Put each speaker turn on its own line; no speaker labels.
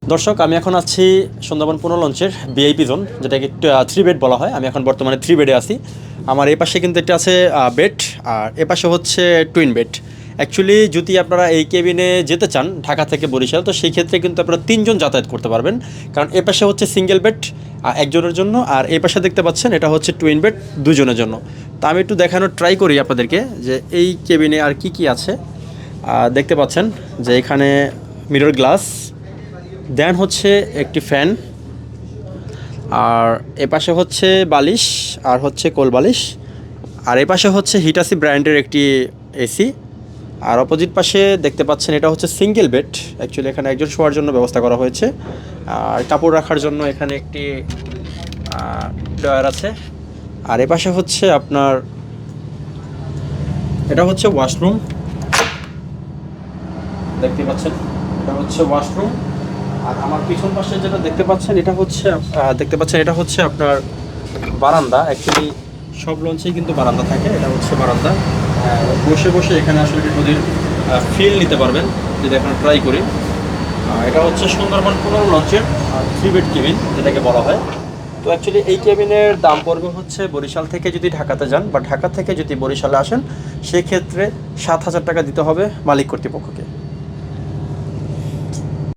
দর্শক, আমি এখন আছি সুন্দরবন পুনঃ লঞ্চের ভিআইপি জোন, যেটাকে 3 বেড বলা হয়। আমি এখন বর্তমানে 3 বেডে আছি। আমার এই পাশে কিন্তু একটা আছে বেড, আর এ পাশে হচ্ছে টুইন বেড। অ্যাকচুয়ালি যদি আপনারা এই কেবিনে যেতে চান ঢাকা থেকে বরিশাল, তো সেই ক্ষেত্রে কিন্তু আপনারা 3 জন যাতায়াত করতে পারবেন। কারণ এ পাশে হচ্ছে সিঙ্গেল বেড একজনের জন্য, আর এই পাশে দেখতে পাচ্ছেন এটা হচ্ছে টুইন বেড 2 জনের জন্য। তো আমি একটু দেখানোর ট্রাই করি আপনাদেরকে যে এই কেবিনে আর কি কি আছে। দেখতে পাচ্ছেন যে এখানে মিরর গ্লাস, দেন হচ্ছে একটি ফ্যান, আর এপাশে হচ্ছে বালিশ, আর হচ্ছে কোল বালিশ, আর এপাশে হচ্ছে হিটাসি ব্র্যান্ডের একটি এসি। আর অপোজিট পাশে দেখতে পাচ্ছেন এটা হচ্ছে সিঙ্গেল বেড। অ্যাকচুয়ালি এখানে একজন শোয়ার জন্য ব্যবস্থা করা হয়েছে, আর কাপড় রাখার জন্য এখানে একটি ড্রয়ার আছে। আর এপাশে হচ্ছে আপনার এটা হচ্ছে ওয়াশরুম, দেখতে পাচ্ছেন এটা হচ্ছে ওয়াশরুম। আর আমার পিছন পাশে যেটা দেখতে পাচ্ছেন এটা হচ্ছে আপনার বারান্দা। অ্যাকচুয়ালি সব লঞ্চেই কিন্তু বারান্দা থাকে, এটা হচ্ছে বারান্দা। বসে বসে এখানে আসলে নদীর ফিল নিতে পারবেন যদি এখন ট্রাই করি। এটা হচ্ছে সুন্দরবন পুনঃ লঞ্চের 3 বেড কেবিন যেটাকে বলা হয়। তো অ্যাকচুয়ালি এই কেবিনের দাম পড়বে হচ্ছে বরিশাল থেকে যদি ঢাকাতে যান বা ঢাকা থেকে যদি বরিশালে আসেন, সেক্ষেত্রে 7,000 টাকা দিতে হবে মালিক কর্তৃপক্ষকে।